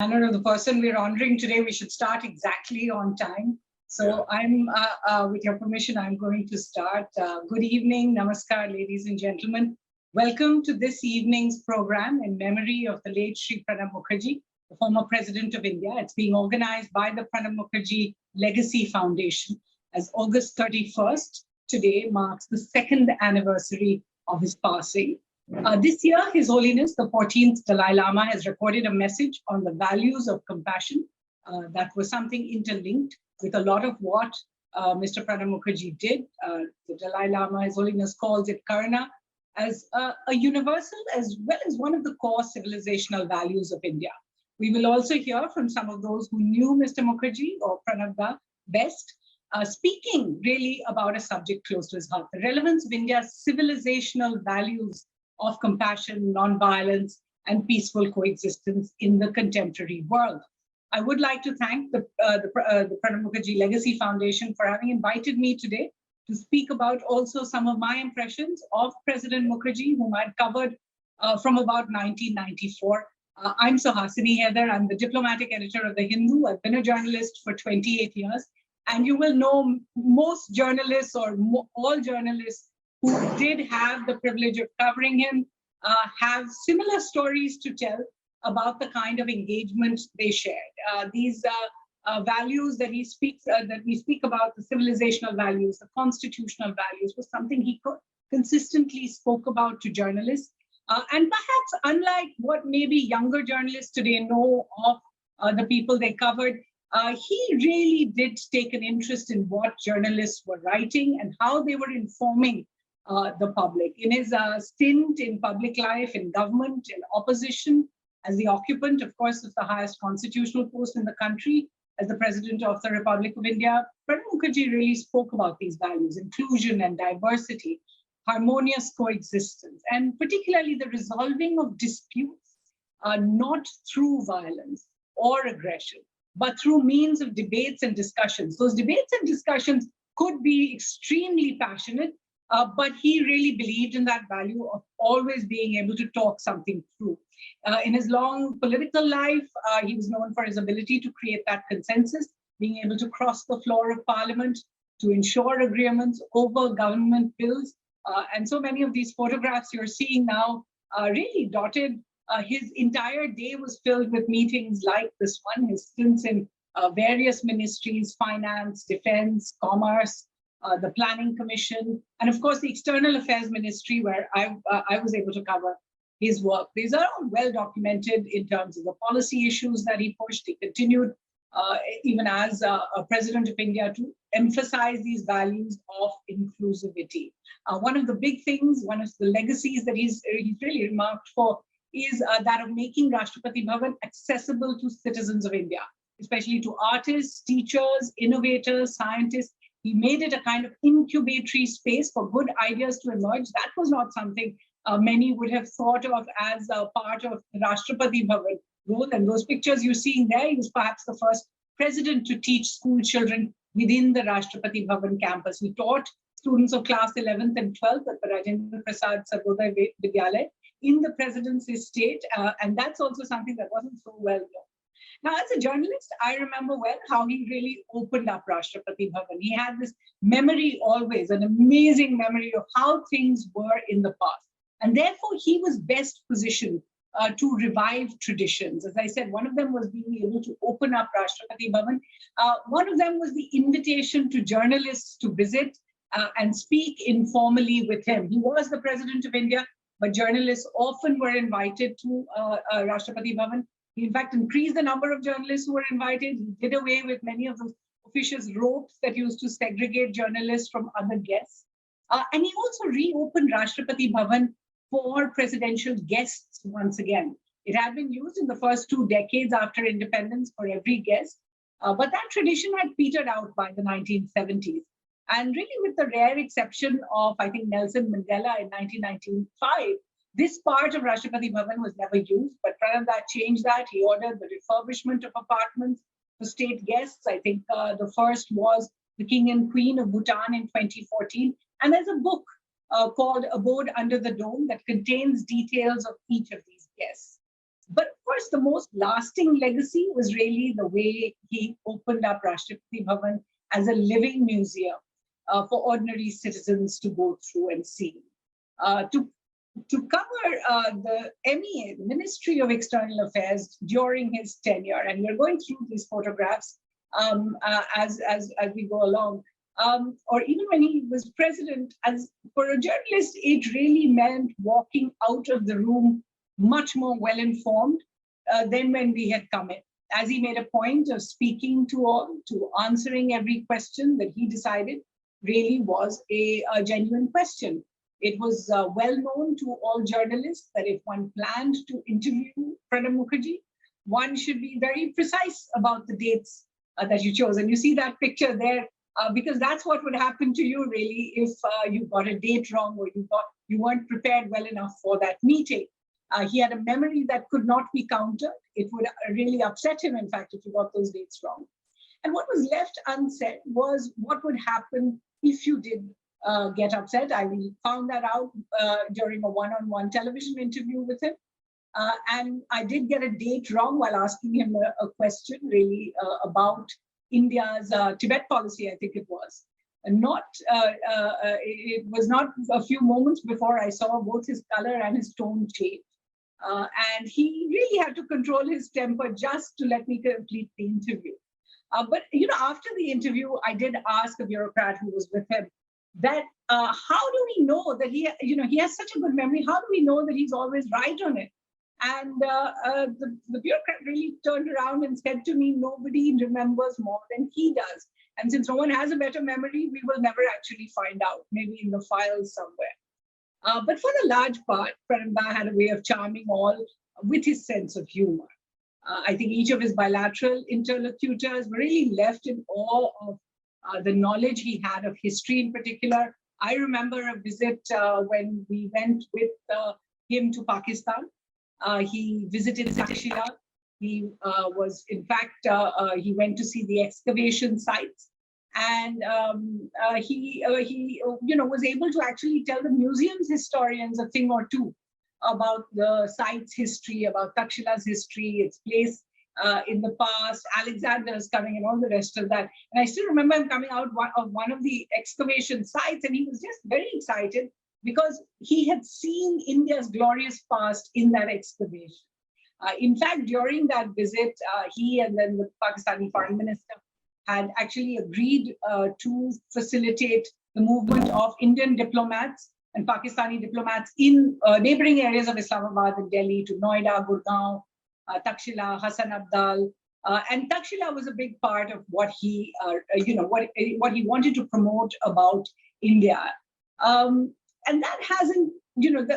Honor of the person we're honoring today, we should start exactly on time. So with your permission, I'm going to start. Good evening, namaskar, ladies and gentlemen. Welcome to this evening's program in memory of the late Shri Pranab Mukherjee, the former President of India. It's being organized by the Pranab Mukherjee Legacy Foundation, as August 31st today marks the second anniversary of his passing. This year, His Holiness, the 14th Dalai Lama, has recorded a message on the values of compassion that was something interlinked with a lot of what Mr. Pranab Mukherjee did. The Dalai Lama, His Holiness, calls it Karuna as a universal as well as one of the core civilizational values of India. We will also hear from some of those who knew Mr. Mukherjee or Pranab best, speaking really about a subject close to his heart, the relevance of India's civilizational values of compassion, non-violence, and peaceful coexistence in the contemporary world. I would like to thank the Pranab Mukherjee Legacy Foundation for having invited me today to speak about also some of my impressions of President Mukherjee, whom I'd covered from about 1994. I'm Suhasini Heather. I'm the diplomatic editor of The Hindu. I've been a journalist for 28 years. And you will know most journalists or all journalists who did have the privilege of covering him, have similar stories to tell about the kind of engagement they shared. These values that he speaks, that we speak about, the civilizational values, the constitutional values, was something he consistently spoke about to journalists. And perhaps unlike what maybe younger journalists today know of the people they covered, he really did take an interest in what journalists were writing and how they were informing the public. In his stint in public life, in government, in opposition, as the occupant, of course, of the highest constitutional post in the country, as the President of the Republic of India, Pranab Mukherjee really spoke about these values: inclusion and diversity, harmonious coexistence, and particularly the resolving of disputes, not through violence or aggression, but through means of debates and discussions. Those debates and discussions could be extremely passionate, but he really believed in that value of always being able to talk something through. In his long political life, he was known for his ability to create that consensus, being able to cross the floor of parliament, to ensure agreements over government bills. And so many of these photographs you're seeing now really dotted. His entire day was filled with meetings like this one, his stints in various ministries: finance, defense, commerce, the Planning Commission, and of course the External Affairs Ministry, where I was able to cover his work. These are all well documented in terms of the policy issues that he pushed. He continued, even as a President of India, to emphasize these values of inclusivity. One of the big things, one of the legacies that he's really remarked for is that of making Rashtrapati Bhavan accessible to citizens of India, especially to artists, teachers, innovators, scientists. He made it a kind of incubatory space for good ideas to emerge. That was not something many would have thought of as a part of the Rashtrapati Bhavan role. And those pictures you're seeing there, he was perhaps the first president to teach school children within the Rashtrapati Bhavan campus. He taught students of class 11th and 12th at the Rajendra Prasad Sarvodaya Vidyalaya in the president's estate. And that's also something that wasn't so well known. Now, as a journalist, I remember well how he really opened up Rashtrapati Bhavan. He had this memory always, an amazing memory of how things were in the past. And therefore, he was best positioned to revive traditions. As I said, one of them was being able to open up Rashtrapati Bhavan. One of them was the invitation to journalists to visit and speak informally with him. He was the President of India, but journalists often were invited to Rashtrapati Bhavan. He, in fact, increased the number of journalists who were invited. He did away with many of those officious ropes that used to segregate journalists from other guests. And he also reopened Rashtrapati Bhavan for presidential guests once again. It had been used in the first 2 decades after independence for every guest, but that tradition had petered out by the 1970s. And really, with the rare exception of, I think, Nelson Mandela in 1995, this part of Rashtrapati Bhavan was never used, but Pranab changed that. He ordered the refurbishment of apartments for state guests. I think the first was the King and Queen of Bhutan in 2014. And there's a book called Abode Under the Dome that contains details of each of these guests. But of course, the most lasting legacy was really the way he opened up Rashtrapati Bhavan as a living museum for ordinary citizens to go through and see. To cover the MEA, the Ministry of External Affairs, during his tenure, and we're going through these photographs as we go along, or even when he was president, as for a journalist, it really meant walking out of the room much more well-informed than when we had come in, as he made a point of speaking to all, to answering every question that he decided really was a genuine question. It was well known to all journalists that if one planned to interview Pranab Mukherjee, one should be very precise about the dates that you chose. And you see that picture there, because that's what would happen to you really if you got a date wrong or you weren't prepared well enough for that meeting. He had a memory that could not be countered. It would really upset him, in fact, if you got those dates wrong. And what was left unsaid was what would happen if you did get upset. I found that out during a one-on-one television interview with him. And I did get a date wrong while asking him a question really about India's Tibet policy, I think it was. And it was not a few moments before I saw both his color and his tone change. And he really had to control his temper just to let me complete the interview. But after the interview, I did ask a bureaucrat who was with him that how do we know that he has such a good memory? How do we know that he's always right on it? And the bureaucrat really turned around and said to me, nobody remembers more than he does. And since no one has a better memory, we will never actually find out, maybe in the files somewhere. But for the large part, Pranab had a way of charming all with his sense of humor. I think each of his bilateral interlocutors were really left in awe of the knowledge he had of history in particular. I remember a visit when we went with him to Pakistan. He visited Takshila. He was, in fact, he went to see the excavation sites. And he was able to actually tell the museum's historians a thing or two about the site's history, about Takshila's history, its place in the past, Alexander's coming and all the rest of that. And I still remember him coming out of one of the excavation sites, and he was just very excited because he had seen India's glorious past in that excavation. In fact, during that visit, he and then the Pakistani foreign minister had actually agreed to facilitate the movement of Indian diplomats and Pakistani diplomats in neighboring areas of Islamabad and Delhi to Noida, Gurgaon, Takshila, Hassan Abdal. And Takshila was a big part of what he, what he wanted to promote about India. And that hasn't,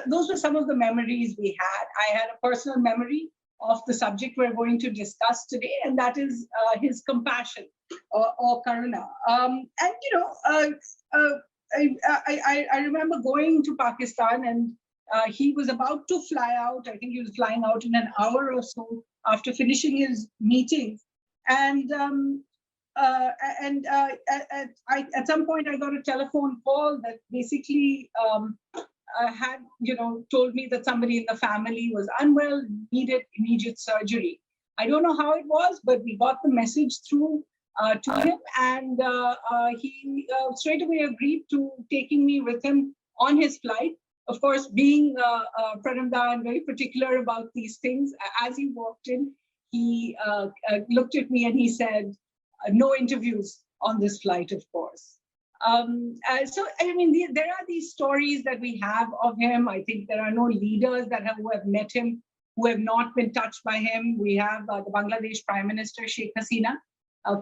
those were some of the memories we had. I had a personal memory of the subject we're going to discuss today, and that is his compassion or karuna. I remember going to Pakistan, and he was about to fly out. I think he was flying out in an hour or so after finishing his meeting. And at some point, I got a telephone call that basically had, told me that somebody in the family was unwell, needed immediate surgery. I don't know how it was, but we got the message through to him, and he straight away agreed to taking me with him on his flight. Of course, being Pranab and very particular about these things, as he walked in, he looked at me and he said, no interviews on this flight, of course. So, I mean, there are these stories that we have of him. I think there are no leaders who have met him, who have not been touched by him. We have the Bangladesh Prime Minister, Sheikh Hasina,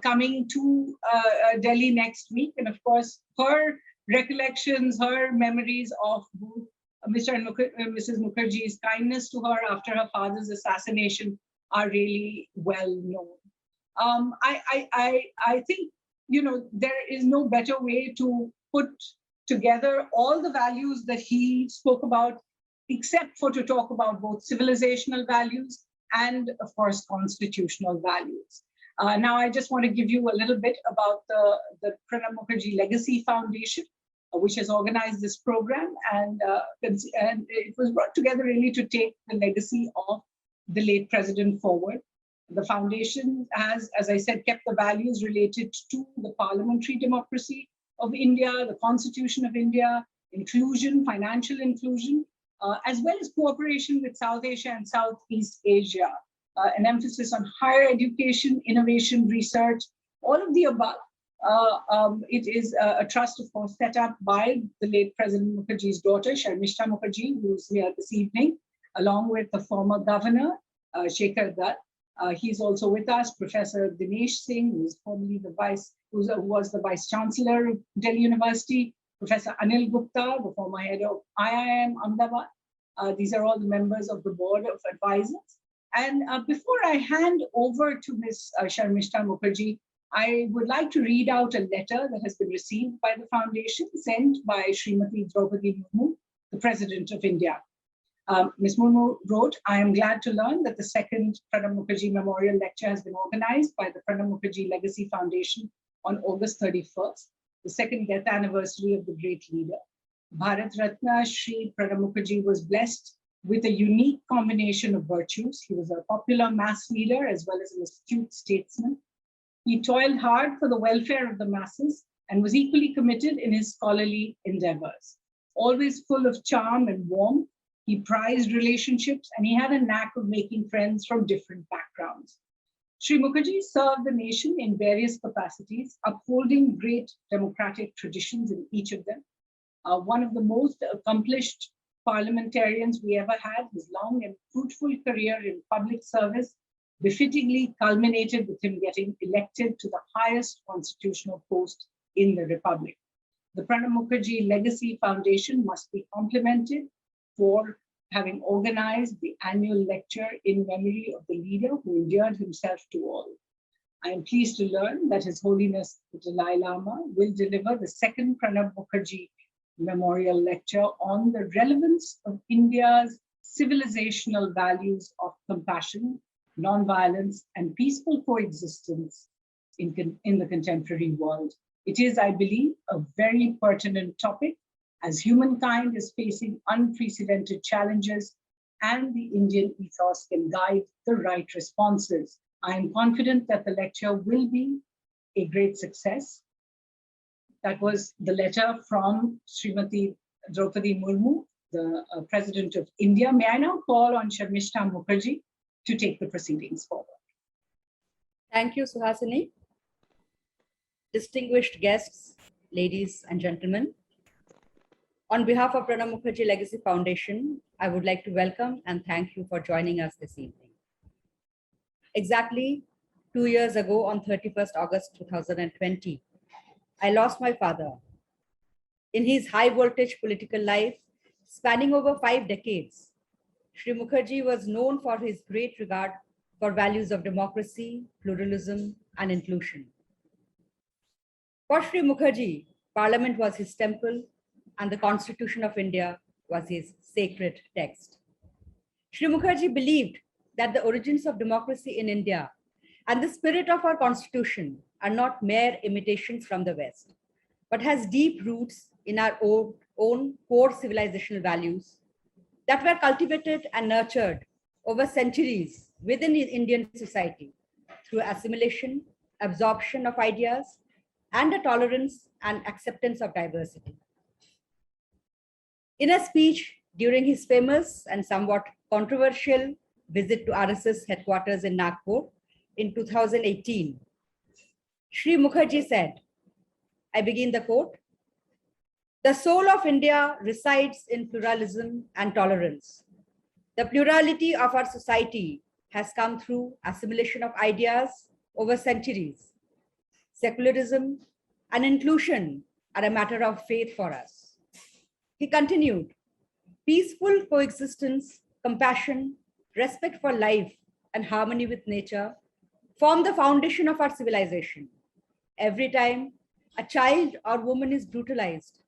coming to Delhi next week. And of course, her recollections, her memories of both Mr. and Mrs. Mukherjee's kindness to her after her father's assassination are really well known. I think, there is no better way to put together all the values that he spoke about, except for to talk about both civilizational values and, of course, constitutional values. Now, I just want to give you a little bit about the Pranab Mukherjee Legacy Foundation, which has organized this program, and it was brought together really to take the legacy of the late president forward. The foundation has, as I said, kept the values related to the parliamentary democracy of India, the Constitution of India, inclusion, financial inclusion, as well as cooperation with South Asia and Southeast Asia, an emphasis on higher education, innovation, research, all of the above. It is a trust, of course, set up by the late President Mukherjee's daughter, Sharmishta Mukherjee, who's here this evening, along with the former governor, Shekhar Dutt. He's also with us, Professor Dinesh Singh, who was the Vice Chancellor of Delhi University, Professor Anil Gupta, the former head of IIM Ahmedabad. These are all the members of the board of advisors. And before I hand over to Ms. Sharmishta Mukherjee, I would like to read out a letter that has been received by the foundation, sent by Srimati Draupadi Murmu, the President of India. Ms. Murmu wrote, I am glad to learn that the second Pranab Mukherjee Memorial Lecture has been organized by the Pranab Mukherjee Legacy Foundation on August 31st, the second death anniversary of the great leader. Bharat Ratna Shri Pranab Mukherjee was blessed with a unique combination of virtues. He was a popular mass leader as well as an astute statesman. He toiled hard for the welfare of the masses and was equally committed in his scholarly endeavors. Always full of charm and warmth, he prized relationships and he had a knack of making friends from different backgrounds. Shri Mukherjee served the nation in various capacities, upholding great democratic traditions in each of them. One of the most accomplished parliamentarians we ever had, his long and fruitful career in public service befittingly culminated with him getting elected to the highest constitutional post in the Republic. The Pranab Mukherjee Legacy Foundation must be complimented for having organized the annual lecture in memory of the leader who endeared himself to all. I am pleased to learn that His Holiness the Dalai Lama will deliver the second Pranab Mukherjee Memorial Lecture on the relevance of India's civilizational values of compassion, non-violence, and peaceful coexistence in the contemporary world. It is, I believe, a very pertinent topic as humankind is facing unprecedented challenges and the Indian ethos can guide the right responses. I am confident that the lecture will be a great success. That was the letter from Srimati Draupadi Murmu, the President of India. May I now call on Sharmishta Mukherjee to take the proceedings forward. Thank you, Suhasini. Distinguished guests, ladies and gentlemen, on behalf of Pranab Mukherjee Legacy Foundation, I would like to welcome and thank you for joining us this evening. Exactly 2 years ago, on 31st August 2020, I lost my father. In his high voltage political life, spanning over 5 decades, Shri Mukherjee was known for his great regard for values of democracy, pluralism, and inclusion. For Shri Mukherjee, Parliament was his temple and the Constitution of India was his sacred text. Shri Mukherjee believed that the origins of democracy in India and the spirit of our Constitution are not mere imitations from the West, but has deep roots in our own core civilizational values that were cultivated and nurtured over centuries within Indian society through assimilation, absorption of ideas, and a tolerance and acceptance of diversity. In a speech during his famous and somewhat controversial visit to RSS headquarters in Nagpur in 2018, Shri Mukherjee said, I begin the quote, "The soul of India resides in pluralism and tolerance. The plurality of our society has come through assimilation of ideas over centuries. Secularism and inclusion are a matter of faith for us." He continued, peaceful coexistence, compassion, respect for life, and harmony with nature form the foundation of our civilization. Every time a child or woman is brutalized,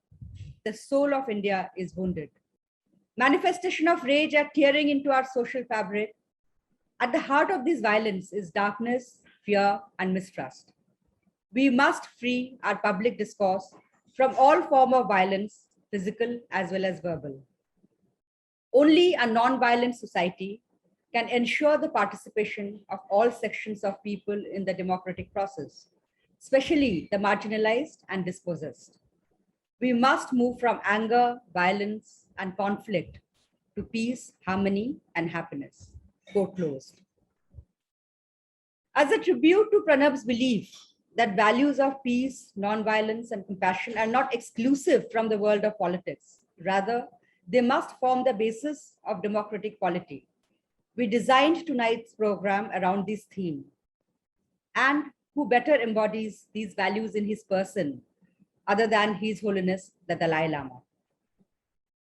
the soul of India is wounded. Manifestation of rage are tearing into our social fabric. At the heart of this violence is darkness, fear, and mistrust. We must free our public discourse from all form of violence, physical as well as verbal. Only a non-violent society can ensure the participation of all sections of people in the democratic process, especially the marginalized and dispossessed. We must move from anger, violence, and conflict to peace, harmony, and happiness. Quote closed. As a tribute to Pranab's belief that values of peace, nonviolence, and compassion are not exclusive from the world of politics, rather, they must form the basis of democratic polity. We designed tonight's program around this theme. And who better embodies these values in his person other than His Holiness, the Dalai Lama?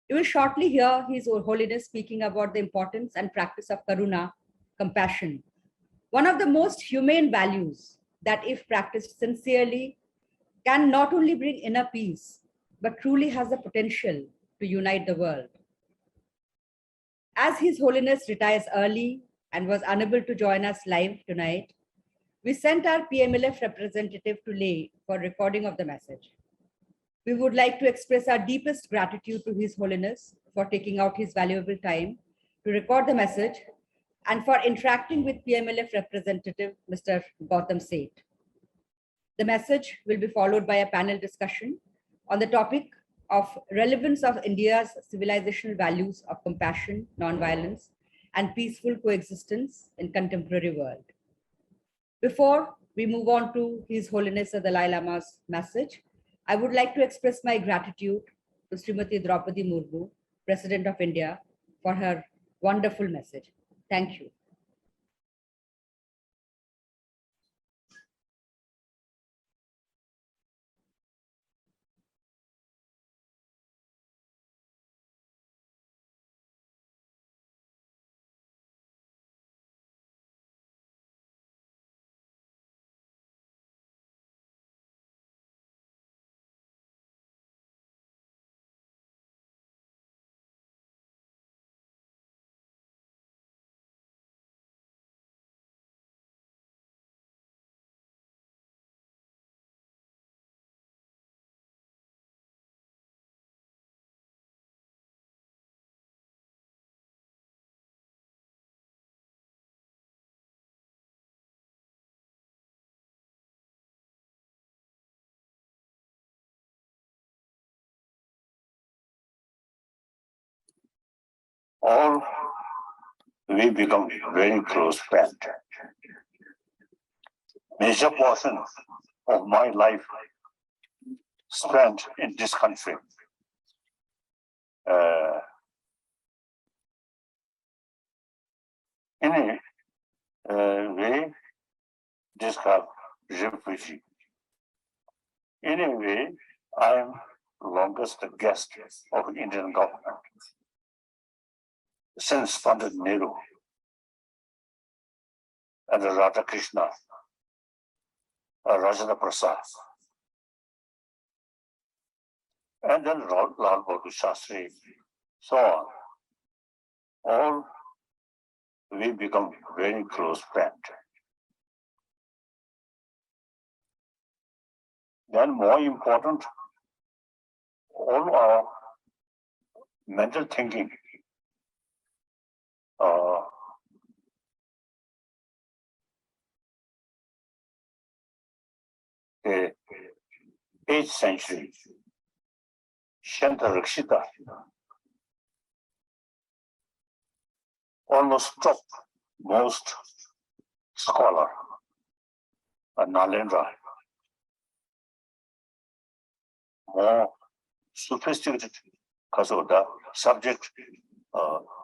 You will shortly hear His Holiness speaking about the importance and practice of karuna, compassion, one of the most humane values that, if practiced sincerely, can not only bring inner peace, but truly has the potential to unite the world. As His Holiness retires early and was unable to join us live tonight, we sent our PMLF representative to Leh for recording of the message. We would like to express our deepest gratitude to His Holiness for taking out his valuable time to record the message and for interacting with PMLF representative, Mr. Gautam Seth. The message will be followed by a panel discussion on the topic of relevance of India's civilizational values of compassion, nonviolence, and peaceful coexistence in contemporary world. Before we move on to His Holiness the Dalai Lama's message, I would like to express my gratitude to Srimati Draupadi Murmu, President of India, for her wonderful message. Thank you. All we become very close friends. Major portion of my life spent in this country. In a way, describe refugee. In a way, I am longest guest of Indian government since Pandit Nehru and Radhakrishna, Rajendra Prasad, and then Lal Bahadur Shastri, so on. All we become very close friends. Then more important, all our mental thinking, the 8th century, Shanta Rakshita, almost top most scholar, Nalendra, more sophisticated because of the subject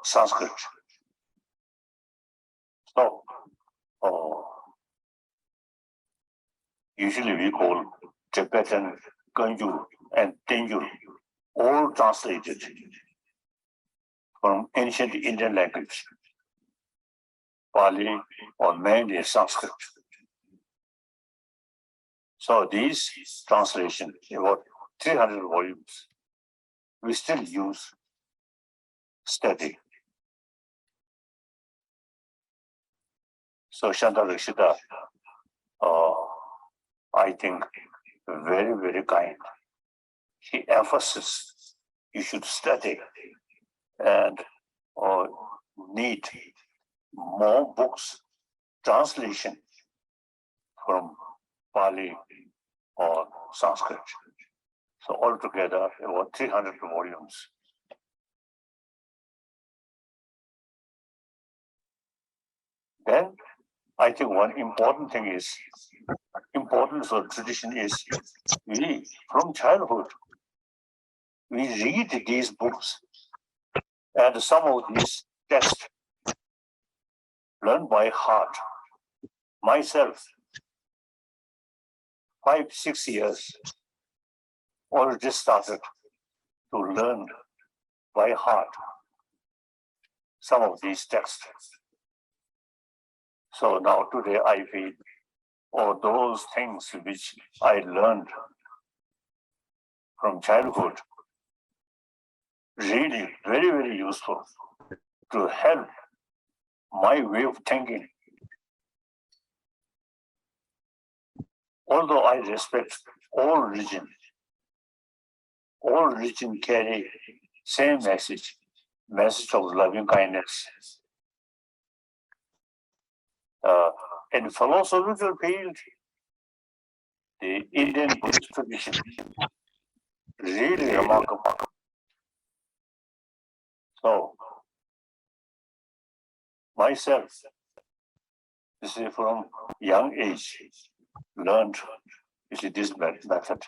Sanskrit. So, usually we call Tibetan, Ganju, and Tenju, all translated from ancient Indian language, Pali or mainly Sanskrit. So these translations, about 300 volumes, we still use, study. So Shanta Rakshita, I think, very, very kind. She emphasizes you should study and need more books, translation from Pali or Sanskrit. So altogether, about 300 volumes. Then I think one important thing is, importance of tradition is, we, from childhood, we read these books and some of these texts learn by heart. Myself, 5-6 years, already started to learn by heart some of these texts. So now today I feel all those things which I learned from childhood really very, very useful to help my way of thinking. Although I respect all religion carry same message of loving kindness. In philosophical field, the Indian Buddhist tradition really remarkable. So myself, this is from young age, learned this method.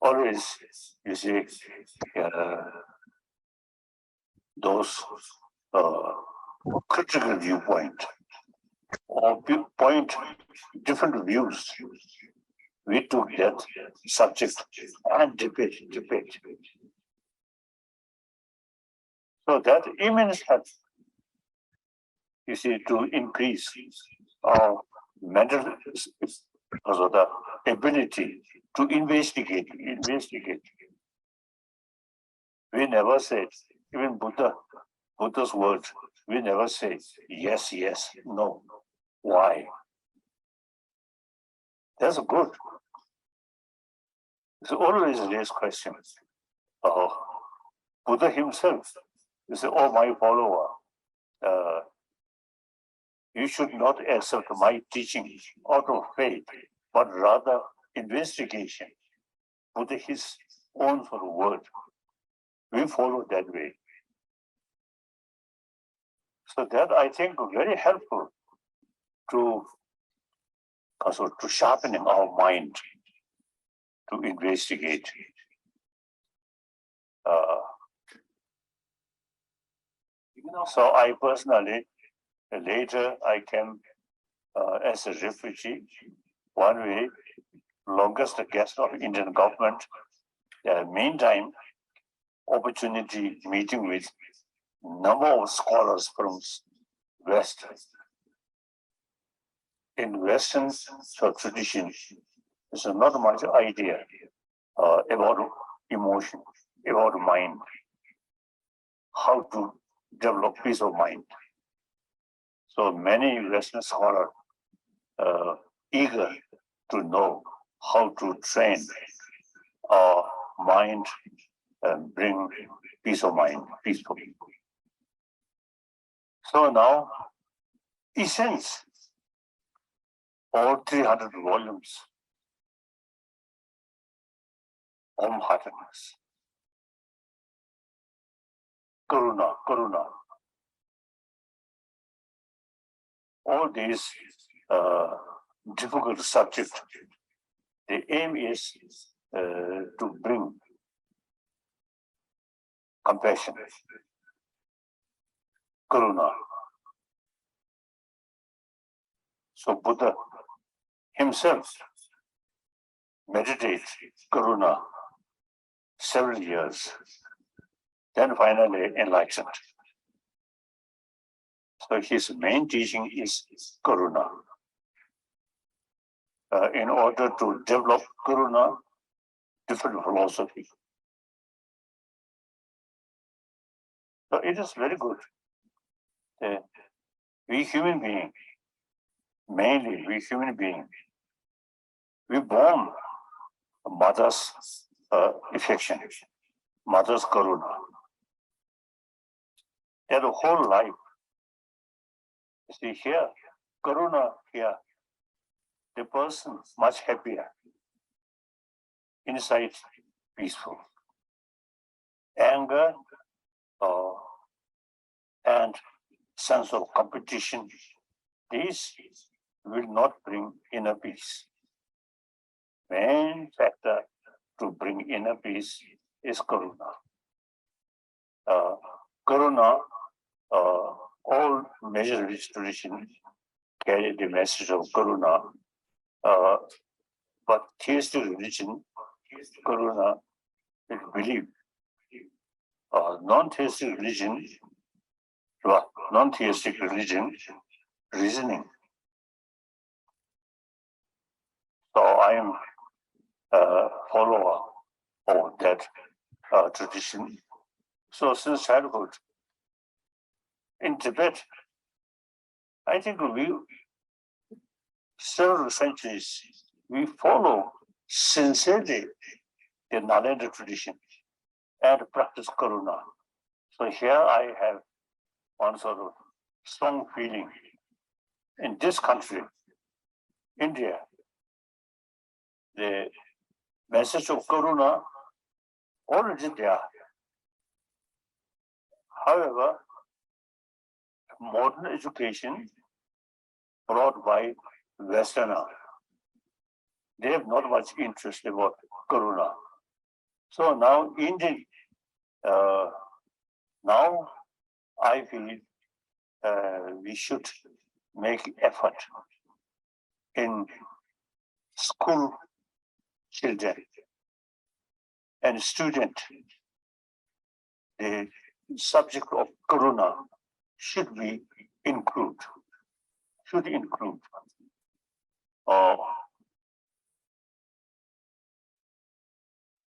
Always, you see, those critical viewpoint or point different views. We took that subject and debate. So that immense help, you see, to increase our mental the ability to investigate. We never said, even Buddha's words, we never say yes, no. Why? That's good. It's always raised questions. Buddha himself, he said, oh, my follower, you should not accept my teaching out of faith, but rather investigation. Buddha his own sort of word. We follow that way. So that I think very helpful to sharpening our mind to investigate. So I personally, later I came as a refugee, one way, longest guest of Indian government. Meantime, opportunity meeting with number of scholars from West. In Western tradition, there's not much idea about emotion, about mind, how to develop peace of mind. So many Western scholars eager to know how to train our mind and bring peace of mind, peaceful. So now, essence, all 300 volumes, heartedness, karuna. All these difficult subjects, the aim is to bring compassion, karuna. So Buddha himself meditates karuna several years, then finally enlightened. So his main teaching is karuna. In order to develop karuna, different philosophy. So it is very good. We human beings, mainly we human beings, we born mother's affection, mother's karuna. their whole life. See here, Karuna here, the person much happier, inside peaceful. Anger and sense of competition, these will not bring inner peace. Main factor to bring inner peace is Karuna. Karuna, all major religious traditions carry the message of Karuna, but theistic religion, Karuna is belief. Non-theistic religion, reasoning. So I am a follower of that tradition. So since childhood, in Tibet, I think several centuries, we follow sincerely the Nalanda tradition and practice Karuna. So here I have one sort of strong feeling. In this country, India, the message of Karuna already there. However, modern education brought by Westerner, they have not much interest about Karuna. So now Indian, now I feel we should make effort in school children and student. The subject of Karuna should be include.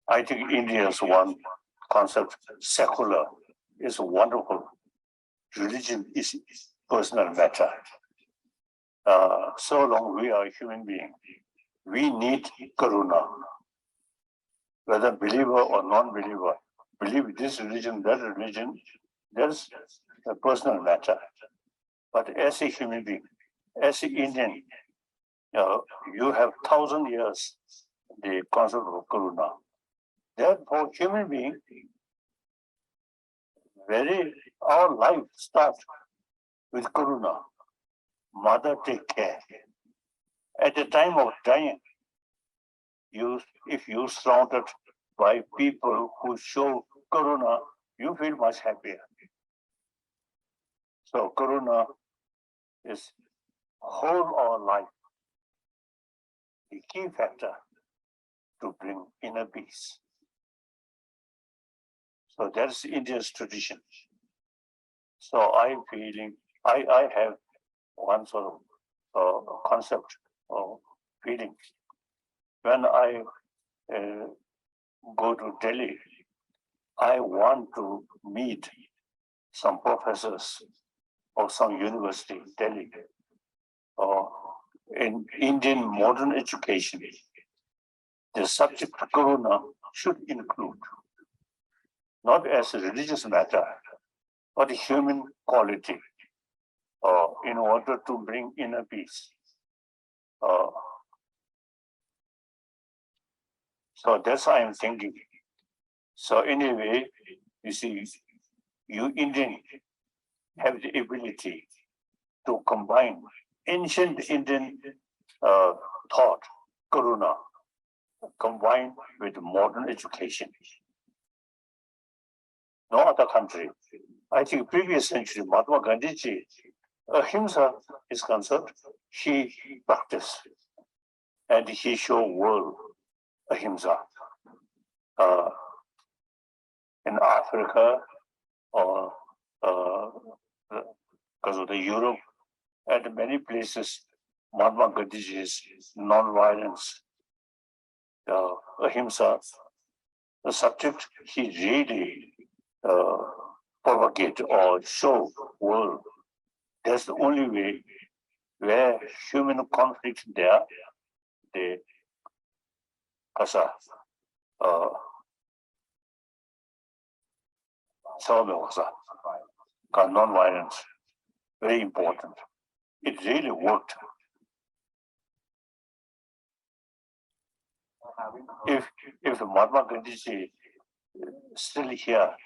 I think India's one concept, secular, is wonderful. Religion is personal matter. So long we are human beings, we need Karuna. Whether believer or non-believer, believe this religion, that's a personal matter. But as a human being, as an Indian, you have 1,000 years the concept of Karuna. Therefore, human being, our life starts with Karuna. Mother, take care. At the time of dying, if you surrounded by people who show Karuna, you feel much happier. So Karuna is whole our life, the key factor to bring inner peace. So that's India's tradition. So I'm feeling, I have one sort of concept or feeling. When I go to Delhi, I want to meet some professors of some university in Delhi in Indian modern education. The subject Karuna should include, not as a religious matter, but a human quality in order to bring inner peace. So that's what I'm thinking. So anyway, you see, you Indian have the ability to combine ancient Indian thought, Karuna, combined with modern education. No other country. I think previous century, Mahatma Gandhi, Ahimsa is concerned, he practiced and he showed world Ahimsa. In Africa or because of the Europe and many places, Mahatma Gandhi's non-violence, Ahimsa, the subject he really propagate or show world. That's the only way where human conflict there, they solve. non-violence, very important. It really worked. If Mahatma Gandhi is still here,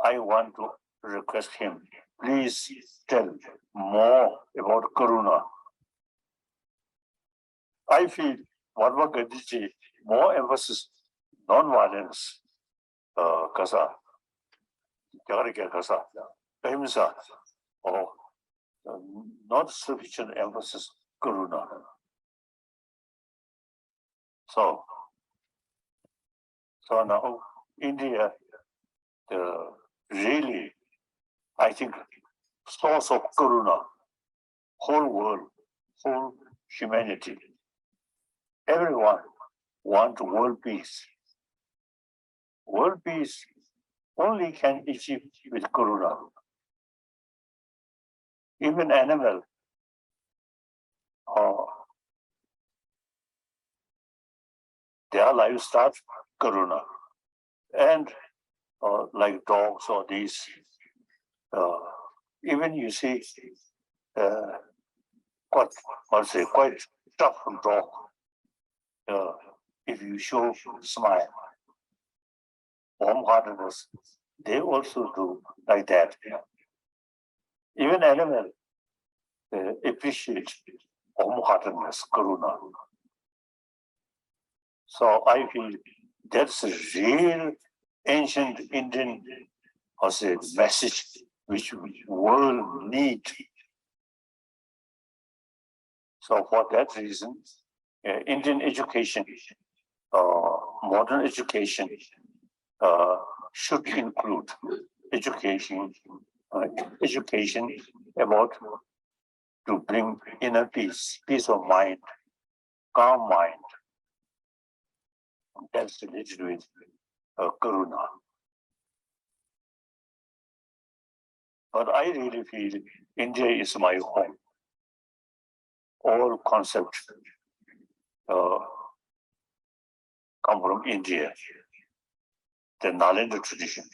I want to request him, please tell more about Karuna. I feel Mahatma Gandhi more emphasis non-violence, kasa, ahimsa, or not sufficient emphasis Karuna. So now India, really, I think, source of Karuna, whole world, whole humanity. Everyone wants world peace. World peace only can achieve with Karuna. Even animal, their lives start Karuna. And like dogs or these, even you see, quite tough dog. If you show smile, warm-heartedness, they also do like that. Even animal appreciate warm-heartedness, Karuna. So I feel that's a real ancient Indian message which world need. So for that reason, Indian education, modern education, should include education about to bring inner peace, peace of mind, calm mind. That's related with Karuna. But I really feel India is my home. All concepts come from India. The Nalanda tradition,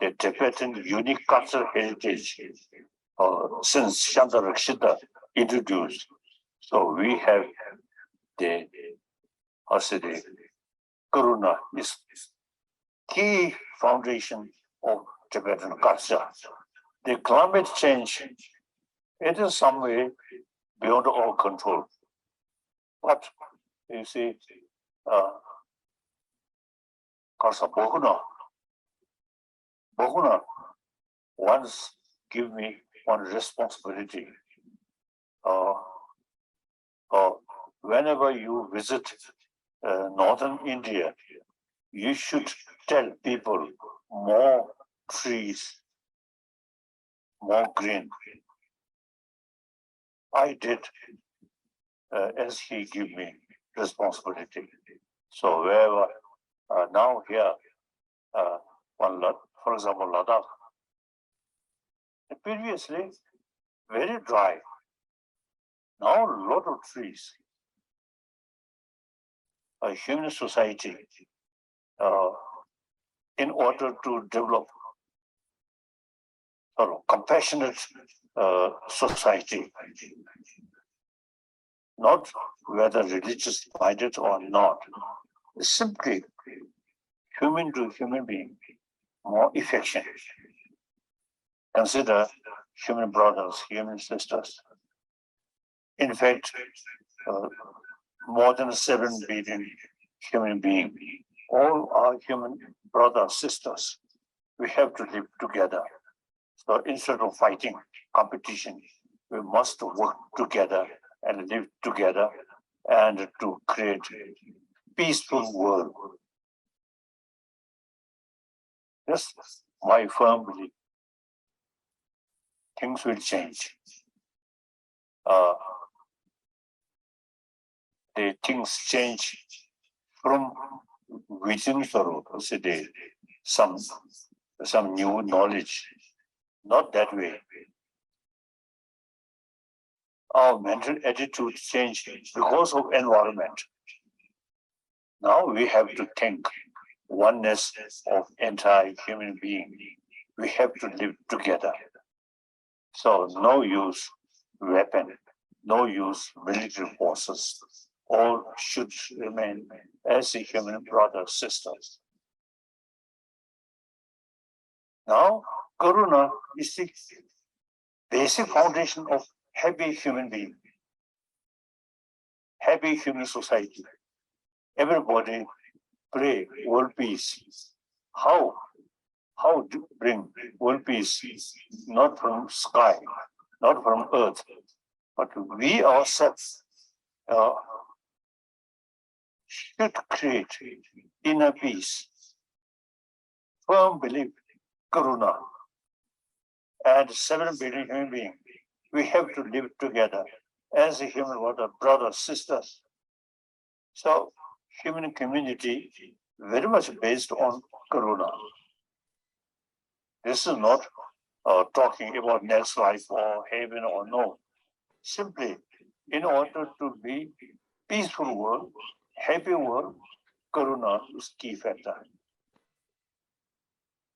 the Tibetan unique cultural heritage since Shantarakshita introduced. So we have the Karuna is key foundation of Tibetan culture. The climate change, it is some way beyond our control. But you see, Bahuna once give me one responsibility. Whenever you visit northern India, you should tell people more trees, more green. I did as he gave me responsibility. So wherever now here, for example, Ladakh, previously very dry. Now a lot of trees. A human society, in order to develop compassionate society, not whether religious minded or not, simply human to human being, more affection. Consider human brothers, human sisters. In fact, more than 7 billion human beings, all are human brothers, sisters. We have to live together. So instead of fighting competition, we must work together and live together and to create a peaceful world. That's my firm belief. Things will change. The things change from within some new knowledge. Not that way. Our mental attitude change because of environment. Now we have to think oneness of entire human being. we have to live together. So no use weapon, no use military forces. All should remain as a human brothers, sisters. Now, Karuna is the basic foundation of happy human being, happy human society. Everybody pray world peace. How? How to bring world peace? Not from sky, not from earth, but we ourselves should create inner peace, firm belief, Karuna, and 7 billion human beings. We have to live together as a human brothers, sisters. So human community very much based on Karuna. This is not talking about next life or heaven or no. Simply, in order to be peaceful world, happy world, Karuna is key factor.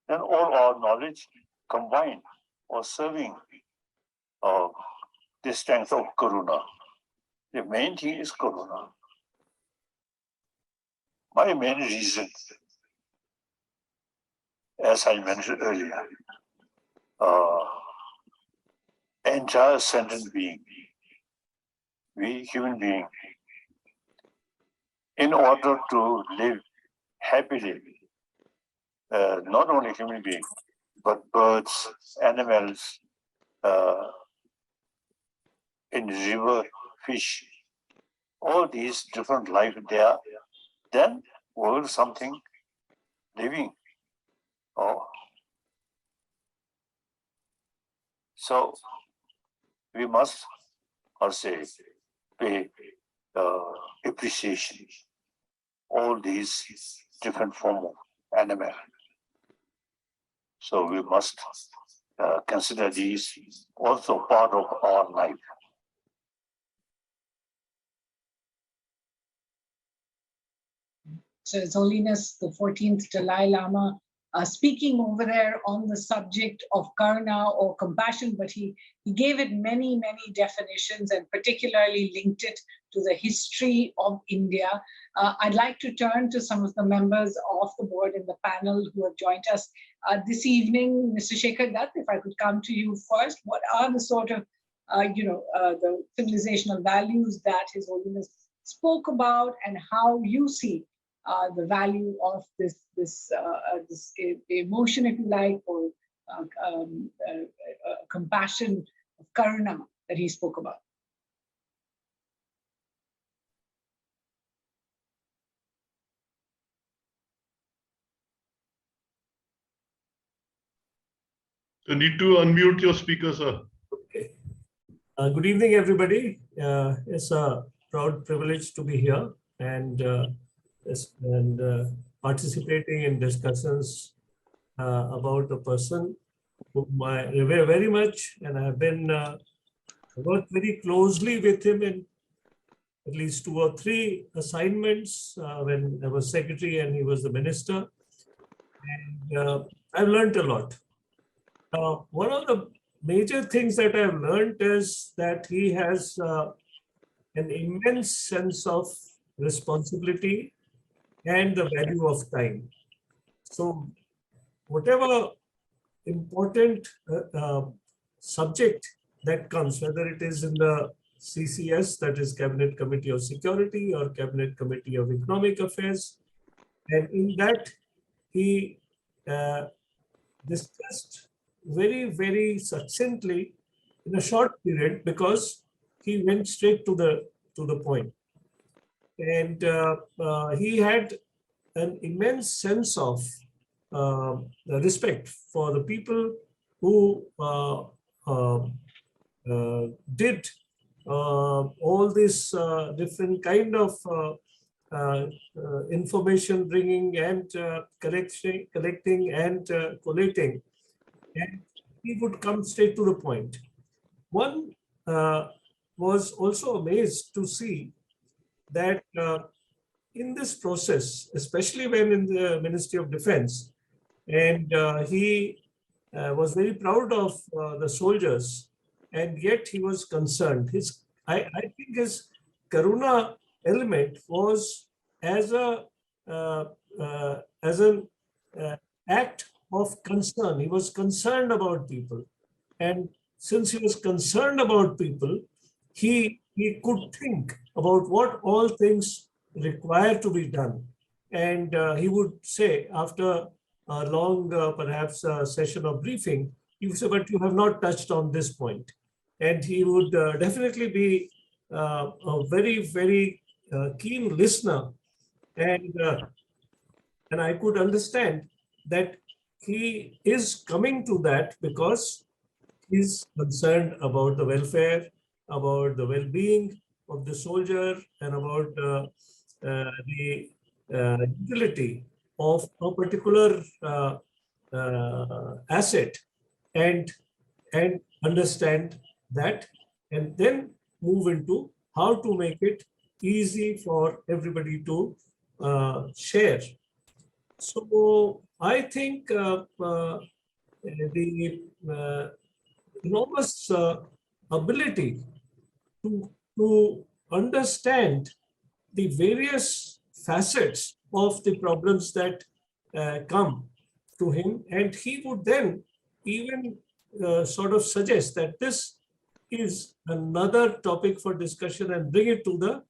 Then all our knowledge combined or serving the strength of Karuna. The main thing is Karuna. My main reason, as I mentioned earlier, entire sentient being, we human being, in order to live happily, not only human beings, but birds, animals, in river, fish, all these different life there, then world something living. Oh. So we must also pay appreciation all these different form of animal. So we must consider these also part of our life. So His Holiness the 14th Dalai Lama speaking over there on the subject of karuna or compassion, but he gave it many, many definitions and particularly linked it to the history of India. I'd like to turn to some of the members of the board in the panel who have joined us this evening. Mr. Shekhar Dutt, if I could come to you first, what are the sort of, the civilizational values that His Holiness spoke about and how you see the value of this emotion, if you like, or compassion of karuna that he spoke about? You need to unmute your speaker, sir. Okay. Good evening, everybody. It's a proud privilege to be here and participating in discussions about a person whom I revere very much, and I have been worked very closely with him in at least 2 or 3 assignments when I was secretary and he was the minister. And I've learned a lot. One of the major things that I've learned is that he has an immense sense of responsibility and the value of time. So whatever important subject that comes, whether it is in the CCS, that is Cabinet Committee of Security, or Cabinet Committee of Economic Affairs, and in that he discussed very, very succinctly in a short period, because he went straight to the point. And he had an immense sense of respect for the people who did all this different kind of information bringing and collecting and collating. And he would come straight to the point. One was also amazed to see that in this process, especially when in the Ministry of Defense, and he was very proud of the soldiers, and yet he was concerned. I think his Karuna element was as an act of concern. He was concerned about people, and since he was concerned about people, he could think about what all things require to be done, and he would say after a long, perhaps, session of briefing, he would say, "But you have not touched on this point," and he would definitely be a very, very keen listener, and I could understand that he is coming to that because he's concerned about the welfare, about the well-being of the soldier, and about the utility of a particular asset, and understand that, and then move into how to make it easy for everybody to share. So I think the enormous ability to understand the various facets of the problems that come to him, and he would then even sort of suggest that this is another topic for discussion and bring it to the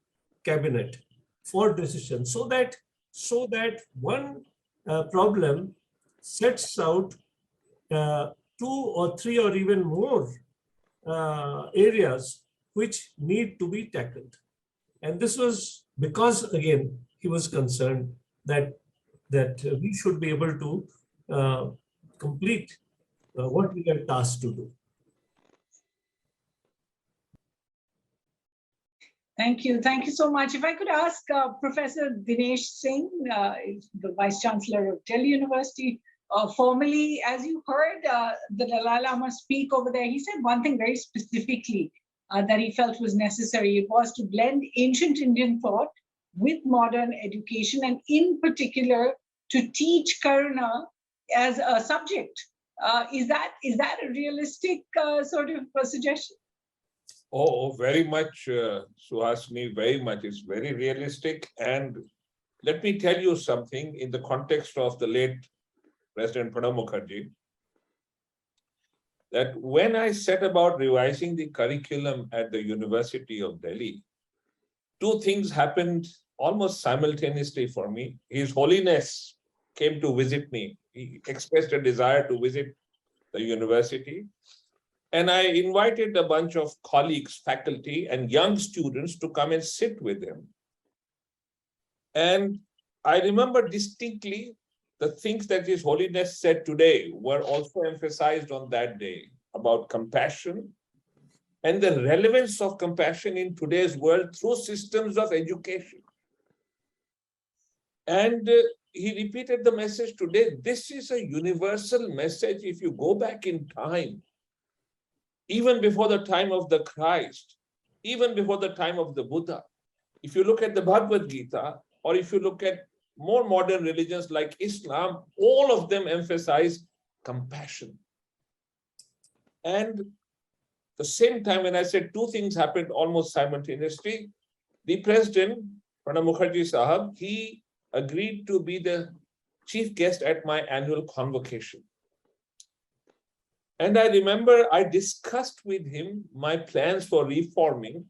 cabinet for decision, so that one problem sets out 2 or 3 or even more areas which need to be tackled. And this was because, again, he was concerned that we should be able to complete what we are tasked to do. Thank you. Thank you so much. If I could ask Professor Dinesh Singh, the Vice Chancellor of Delhi University, formally, as you heard the Dalai Lama speak over there, he said one thing very specifically that he felt was necessary. It was to blend ancient Indian thought with modern education, and in particular, to teach Karuna as a subject. Is that a realistic sort of suggestion? Oh, very much, Suhasini, very much. It's very realistic. And let me tell you something in the context of the late President Pranab Mukherjee, that when I set about revising the curriculum at the University of Delhi, 2 things happened almost simultaneously for me. His Holiness came to visit me. He expressed a desire to visit the university. And I invited a bunch of colleagues, faculty, and young students to come and sit with him. And I remember distinctly the things that His Holiness said today were also emphasized on that day about compassion and the relevance of compassion in today's world through systems of education. And he repeated the message today. This is a universal message. If you go back in time, even before the time of the Christ, even before the time of the Buddha, if you look at the Bhagavad Gita, or if you look at more modern religions like Islam, all of them emphasize compassion. And the same time, when I said 2 things happened almost simultaneously, the President, Pranab Mukherjee Sahab, he agreed to be the chief guest at my annual convocation. And I remember I discussed with him my plans for reforming.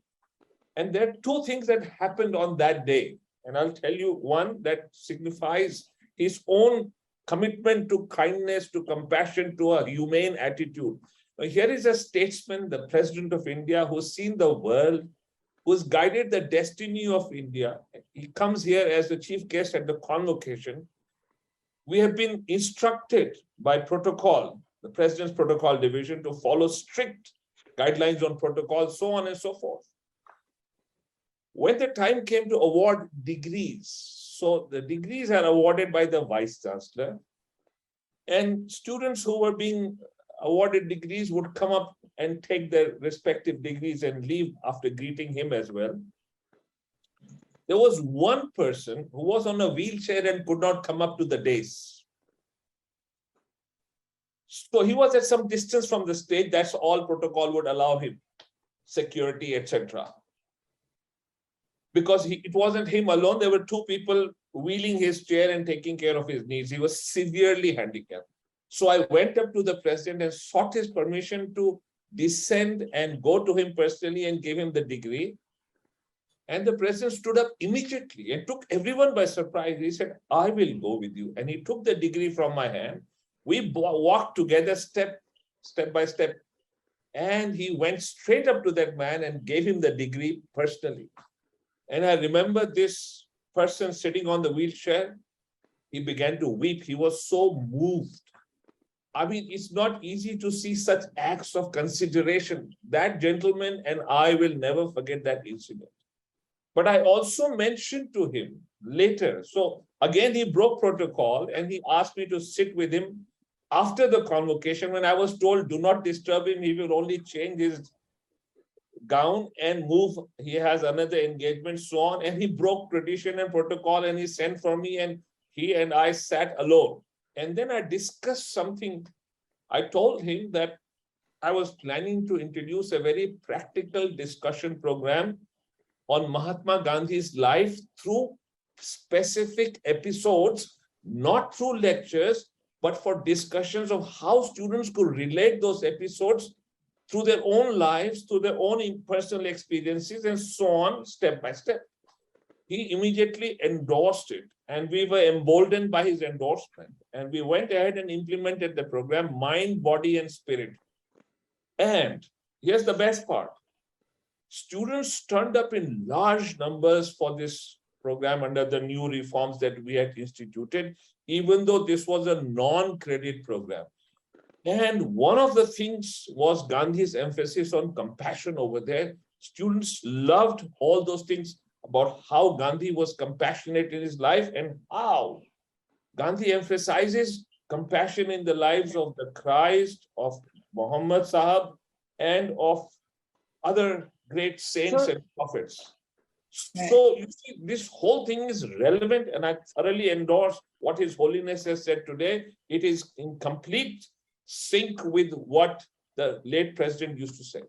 And there are 2 things that happened on that day. And I'll tell you one that signifies his own commitment to kindness, to compassion, to a humane attitude. Now, here is a statesman, the President of India, who's seen the world, who's guided the destiny of India. He comes here as the chief guest at the convocation. We have been instructed by protocol, the President's Protocol Division, to follow strict guidelines on protocol, so on and so forth. When the time came to award degrees, so the degrees are awarded by the Vice Chancellor, and students who were being awarded degrees would come up and take their respective degrees and leave after greeting him as well. There was one person who was on a wheelchair and could not come up to the dais. So he was at some distance from the stage. That's all protocol would allow him, security, etc. Because it wasn't him alone. There were two people wheeling his chair and taking care of his needs. He was severely handicapped. So I went up to the president and sought his permission to descend and go to him personally and give him the degree. And the president stood up immediately and took everyone by surprise. He said, I will go with you. And he took the degree from my hand. We walked together step by step. And he went straight up to that man and gave him the degree personally. And I remember this person sitting on the wheelchair. He began to weep. He was so moved. I mean, it's not easy to see such acts of consideration. That gentleman and I will never forget that incident. But I also mentioned to him later. So again, he broke protocol and he asked me to sit with him after the convocation when I was told, do not disturb him. He will only change his gown and move. He has another engagement, so on. And he broke tradition and protocol and he sent for me and he and I sat alone. And then I discussed something. I told him that I was planning to introduce a very practical discussion program on Mahatma Gandhi's life through specific episodes, not through lectures, but for discussions of how students could relate those episodes through their own lives, through their own personal experiences, and so on, step by step. He immediately endorsed it, and we were emboldened by his endorsement. And we went ahead and implemented the program, Mind, Body, and Spirit. And here's the best part. Students turned up in large numbers for this program under the new reforms that we had instituted, even though this was a non-credit program. And one of the things was Gandhi's emphasis on compassion over there. Students loved all those things about how Gandhi was compassionate in his life and how Gandhi emphasizes compassion in the lives of the Christ, of Muhammad Sahab, and of other great saints and prophets. So you see, this whole thing is relevant, and I thoroughly endorse what His Holiness has said today. It is in complete sync with what the late president used to say.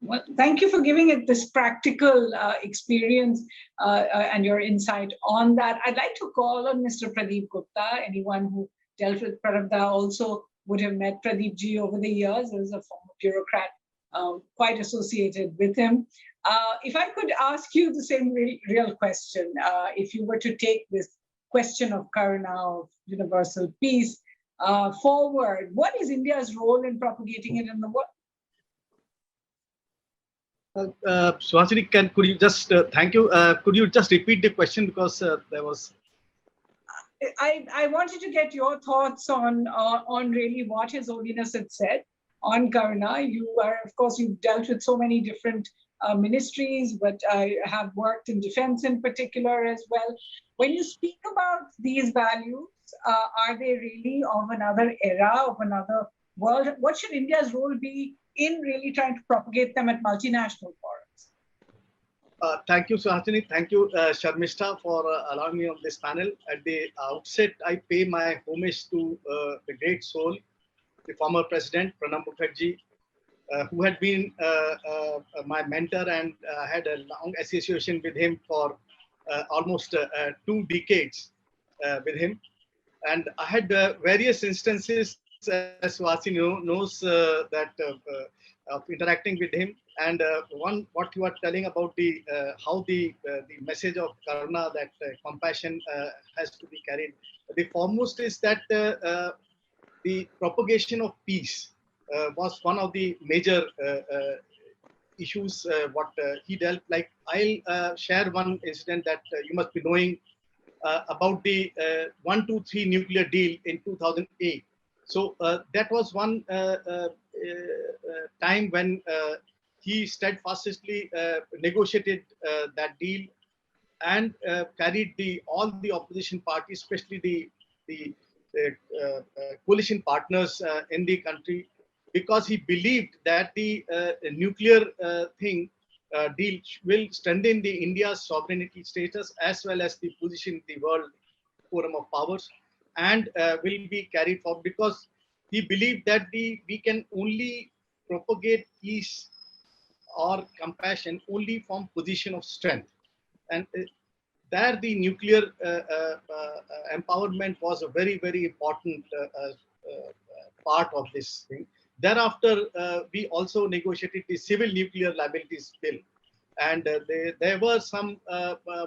Well, thank you for giving it this practical experience and your insight on that. I'd like to call on Mr. Pradeep Gupta. Anyone who dealt with Pranab also would have met Pradeep ji over the years as a former bureaucrat, quite associated with him. If I could ask you the same real question, if you were to take this question of Karuna, of universal peace, forward, what is India's role in propagating it in the world? Suhasini, could you just thank you? Could you just repeat the question, because there was. I wanted to get your thoughts on really what His Holiness had said on Karuna. You are, of course, you've dealt with so many different ministries, but I have worked in defense in particular as well. When you speak about these values, are they really of another era, of another world? What should India's role be in really trying to propagate them at multinational forums? Thank you, Suhasini. Thank you, Sharmishta, for allowing me on this panel. At the outset, I pay my homage to the great soul, the former President Pranab Mukherjee, who had been my mentor, and had a long association with him for almost 2 decades with him. And I had various instances, as Suhasini knows, that of interacting with him. And one, what you are telling about the how the message of Karuna, that compassion has to be carried. The foremost is that the propagation of peace was one of the major issues what he dealt. Like, I'll share one incident that you must be knowing about the 123 nuclear deal in 2008. So that was one time when he steadfastly negotiated that deal and carried all the opposition parties, especially the coalition partners in the country, because he believed that the nuclear deal will strengthen the India's sovereignty status as well as the position in the world forum of powers, and will be carried forward, because he believed that we can only propagate peace or compassion only from position of strength. And there the nuclear empowerment was a very, very important part of this thing. Thereafter, we also negotiated the civil nuclear liabilities bill. And there were some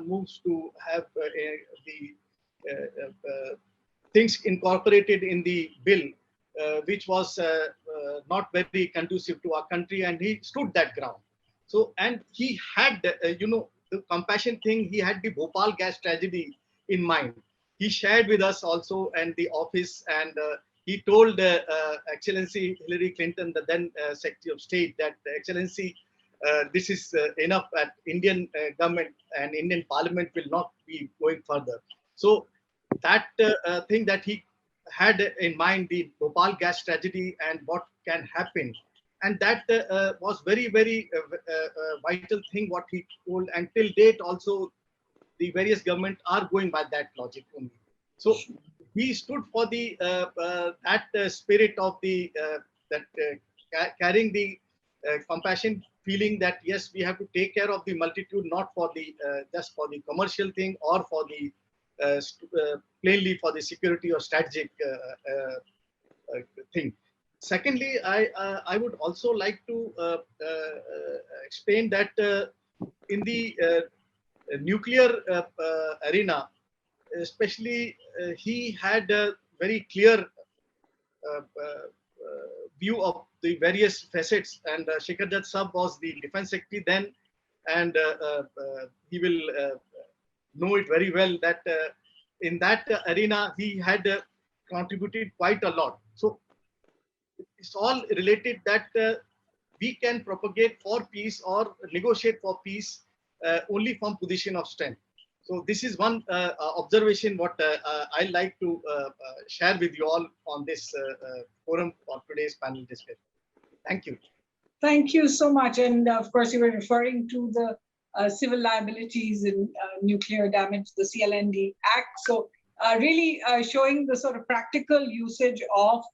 moves to have the things incorporated in the bill, which was not very conducive to our country, and he stood that ground. So, and he had, the compassion thing, he had the Bhopal gas tragedy in mind. He shared with us also and the office, and he told Excellency Hillary Clinton, the then Secretary of State, that Excellency, this is enough, at Indian government and Indian Parliament will not be going further. So that thing that he had in mind, the Bhopal gas tragedy and what can happen. And that was very, very vital thing what he told. And till date also, the various government are going by that logic only. So he stood for the that spirit of the carrying the compassion, feeling that yes, we have to take care of the multitude, not for the just for the commercial thing or for the plainly for the security or strategic thing. Secondly, I would also like to explain that in the nuclear arena, especially, he had a very clear view of the various facets. And Shekhar Dutt Sahab was the defense secretary then, and he will know it very well that in that arena he had contributed quite a lot. So it's all related that we can propagate for peace or negotiate for peace only from position of strength. So this is one observation what I like to share with you all on this forum for today's panel discussion. Thank you. Thank you so much. And of course, you were referring to the civil liabilities in nuclear damage, the CLND Act. So really showing the sort of practical usage of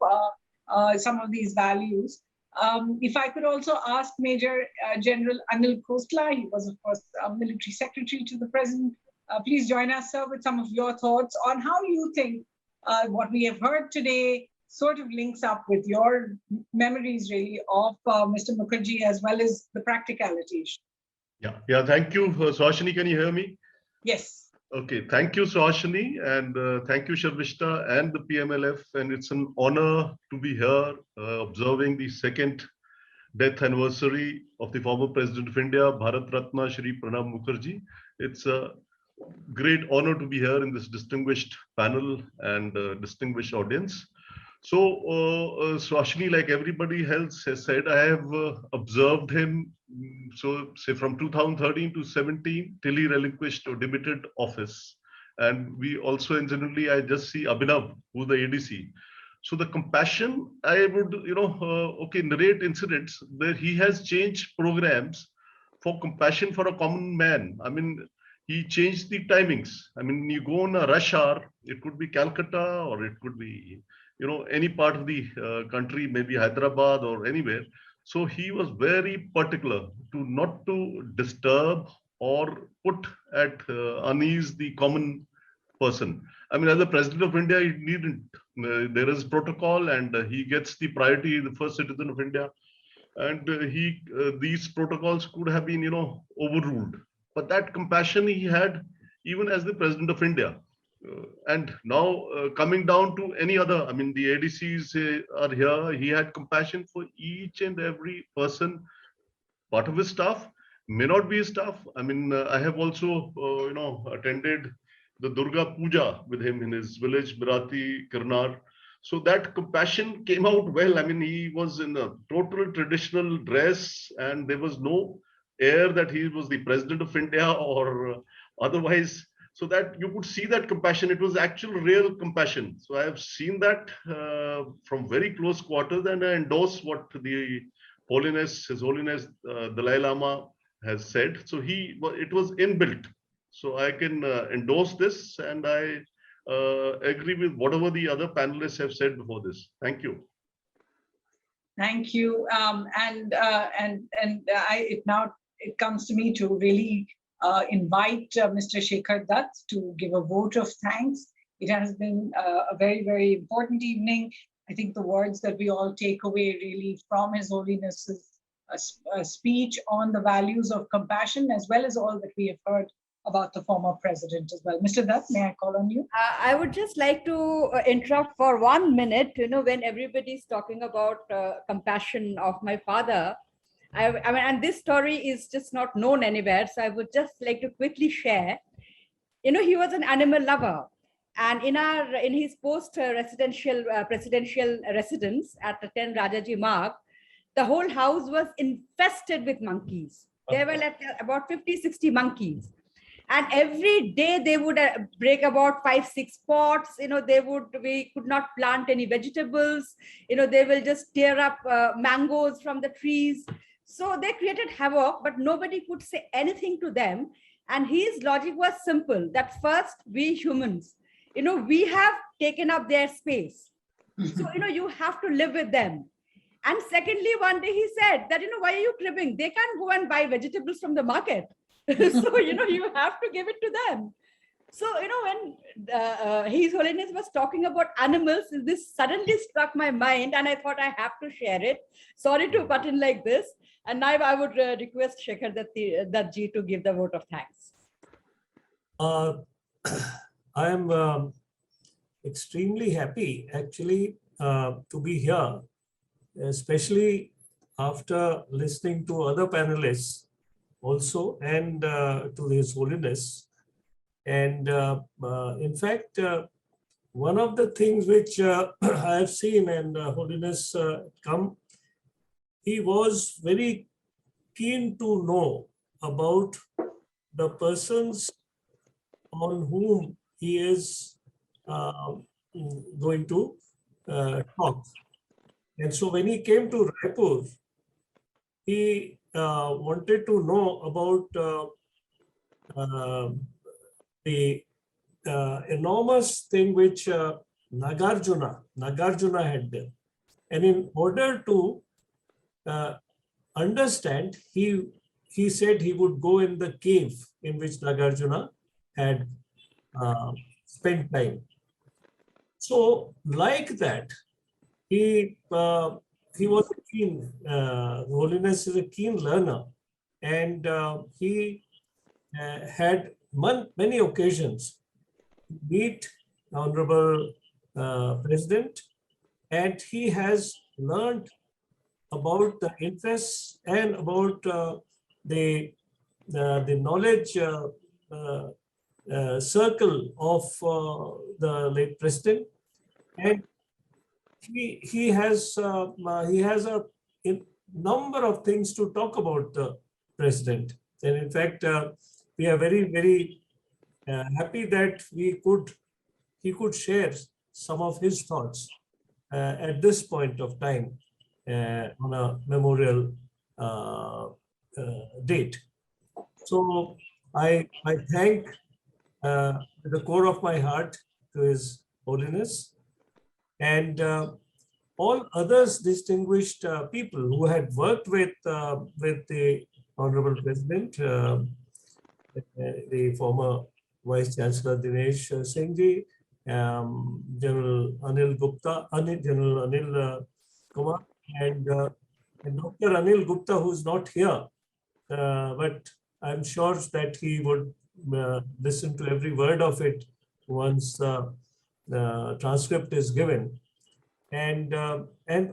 some of these values. If I could also ask Major General Anil Khosla, he was, of course, military secretary to the president. Please join us, sir, with some of your thoughts on how you think what we have heard today sort of links up with your memories, really, of Mr. Mukherjee, as well as the practicalities. Yeah. Thank you, Swashini. Can you hear me? Yes. Okay. Thank you, Swashini, and thank you, Sharmishta and the PMLF. And it's an honor to be here observing the second death anniversary of the former President of India, Bharat Ratna, Shri Pranab Mukherjee. It's a great honor to be here in this distinguished panel and distinguished audience. So, Swashini, like everybody else has said, I have observed him, so say from 2013 to 17 till he relinquished or demitted office. And we also, incidentally, I just see Abhinav, who's the ADC. So the compassion, I would, narrate incidents where he has changed programs for compassion for a common man. I mean, he changed the timings. I mean, you go on a rush hour, it could be Calcutta or it could be, any part of the country, maybe Hyderabad or anywhere. So he was very particular to not to disturb or put at unease the common person. I mean, as the President of India, he needn't. There is protocol, and he gets the priority, the first citizen of India, and these protocols could have been, overruled. But that compassion he had, even as the President of India. And now coming down to any other, I mean, the ADCs are here. He had compassion for each and every person, part of his staff, may not be his staff. I mean, I have also, attended the Durga Puja with him in his village, Birati, Karnar. So that compassion came out well. I mean, he was in a total traditional dress, and there was no air that he was the President of India or otherwise. So that you could see that compassion. It was actual real compassion. So I have seen that from very close quarters, and I endorse what the Holiness, His Holiness Dalai Lama has said. So it was inbuilt. So I can endorse this, and I agree with whatever the other panelists have said before this. Thank you. Thank you. It comes to me to really invite Mr. Shekhar Dutt to give a vote of thanks. It has been a very, very important evening. I think the words that we all take away really from His Holiness's a speech on the values of compassion, as well as all that we have heard about the former president as well. Mr. Dutt, may I call on you? I would just like to interrupt for 1 minute, when everybody's talking about compassion of my father. I mean, and this story is just not known anywhere. So I would just like to quickly share. He was an animal lover. And in his post-residential presidential residence at the 10 Rajaji Marg, the whole house was infested with monkeys. There were like about 50, 60 monkeys. And every day they would break about 5-6 pots. We could not plant any vegetables. They will just tear up mangoes from the trees. So they created havoc, but nobody could say anything to them. And his logic was simple, that first, we humans, we have taken up their space. So, you have to live with them. And secondly, one day he said that, why are you cribbing? They can't go and buy vegetables from the market. So, you have to give it to them. So, when His Holiness was talking about animals, this suddenly struck my mind and I thought I have to share it. Sorry to butt in like this. And now I would request Shekhar Dutt ji to give the vote of thanks. I am extremely happy actually to be here, especially after listening to other panelists also and to His Holiness. And in fact, one of the things which I have seen and Holiness he was very keen to know about the persons on whom he is going to talk. And so when he came to Raipur, he wanted to know about the enormous thing which Nagarjuna had done. And in order to understand, he said he would go in the cave in which Nagarjuna had spent time. So like that, he was a keen, Holiness is a keen learner, and he had many occasions to meet Honorable President, and he has learned about the interests and about the knowledge circle of the late president, and he has a number of things to talk about the president. And in fact, we are very, very happy that he could share some of his thoughts at this point of time on a memorial date. So I thank with the core of my heart to His Holiness and all others distinguished people who had worked with the Honorable President, the former Vice Chancellor Dinesh Singh ji, General Anil Gupta, General Anil Kumar, and Dr. Anil Gupta, who's not here, but I'm sure that he would listen to every word of it once the transcript is given, and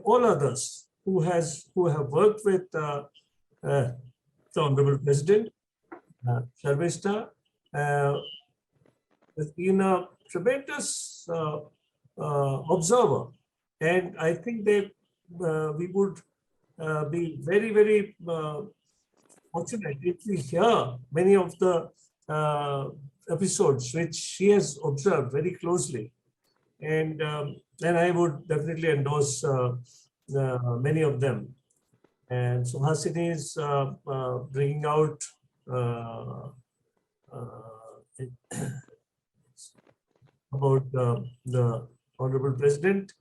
all others who have worked with the Honorable President. Sharmishta has been a tremendous observer, and I think we would be very, very fortunate if we hear many of the episodes which she has observed very closely, and I would definitely endorse many of them. And Suhasini is bringing out about the Honorable President.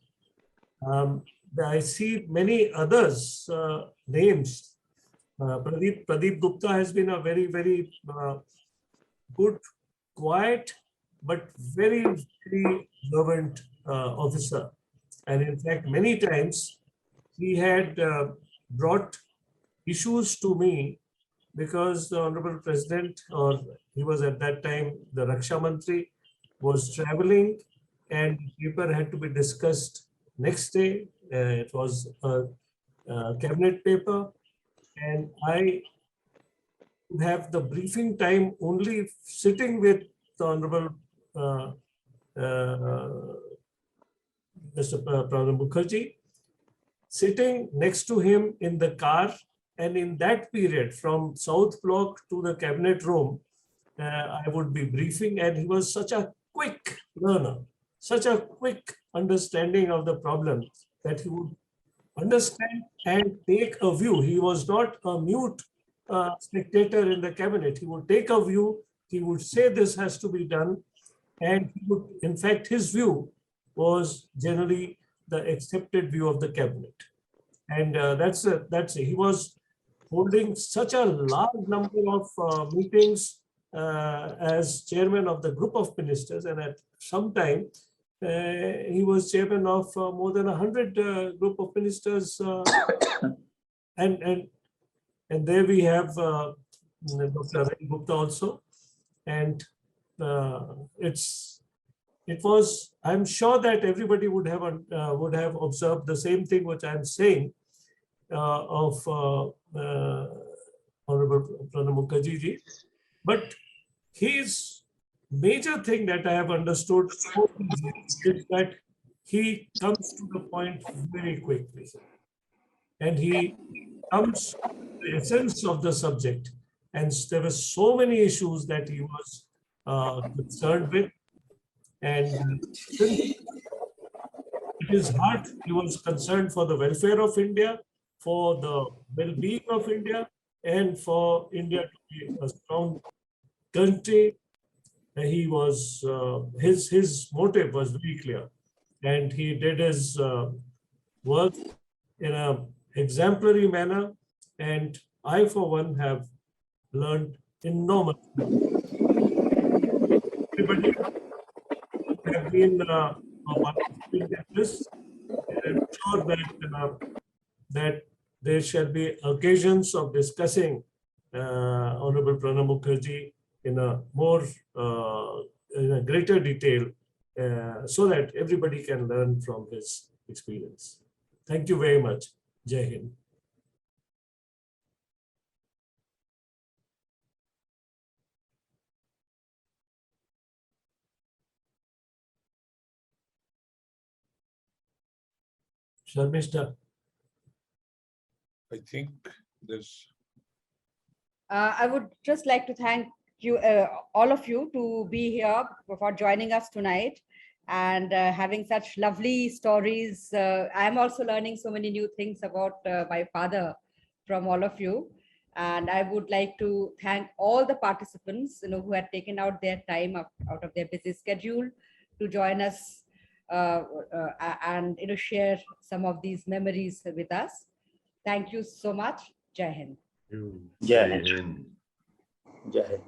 I see many others names. Pradeep Gupta has been a very, very good, quiet, but very, very observant officer. And in fact, many times he had brought issues to me because the Honorable President, or he was at that time the Raksha Mantri, was traveling and paper had to be discussed next day. It was a cabinet paper, and I would have the briefing time only sitting with the Honorable Mr. Pranab Mukherjee, sitting next to him in the car. And in that period, from South Block to the cabinet room, I would be briefing, and he was such a quick learner, such a quick understanding of the problem that he would understand and take a view. He was not a mute spectator in the cabinet. He would take a view, he would say this has to be done, and he would, in fact, his view was generally the accepted view of the cabinet. And that's it. He was holding such a large number of meetings as chairman of the group of ministers, and at some time he was chairman of more than 100 group of ministers, and there we have Dr. Ray Gupta also, and it was. I'm sure that everybody would have observed the same thing which I'm saying of Honorable Pranab Mukherjee ji, but his major thing that I have understood is that he comes to the point very quickly, and he comes to the essence of the subject. And there were so many issues that he was concerned with, and since it is hard, he was concerned for the welfare of India, for the well-being of India, and for India to be a strong country. He was his motive was very clear, and he did his work in an exemplary manner. And I, for one, have learned enormously. Everybody have been participating in this, and I'm sure that that there shall be occasions of discussing Honorable Pranab Mukherjee in a more in a greater detail, so that everybody can learn from his experience. Thank you very much. Jai Hind. Sharmishta. I think there's. I would just like to thank you, all of you, to be here for joining us tonight and having such lovely stories. I'm also learning so many new things about my father from all of you. And I would like to thank all the participants, who had taken out their time out of their busy schedule to join us and share some of these memories with us. Thank you so much. Jai Hind. Jai Hind. Jai Hind.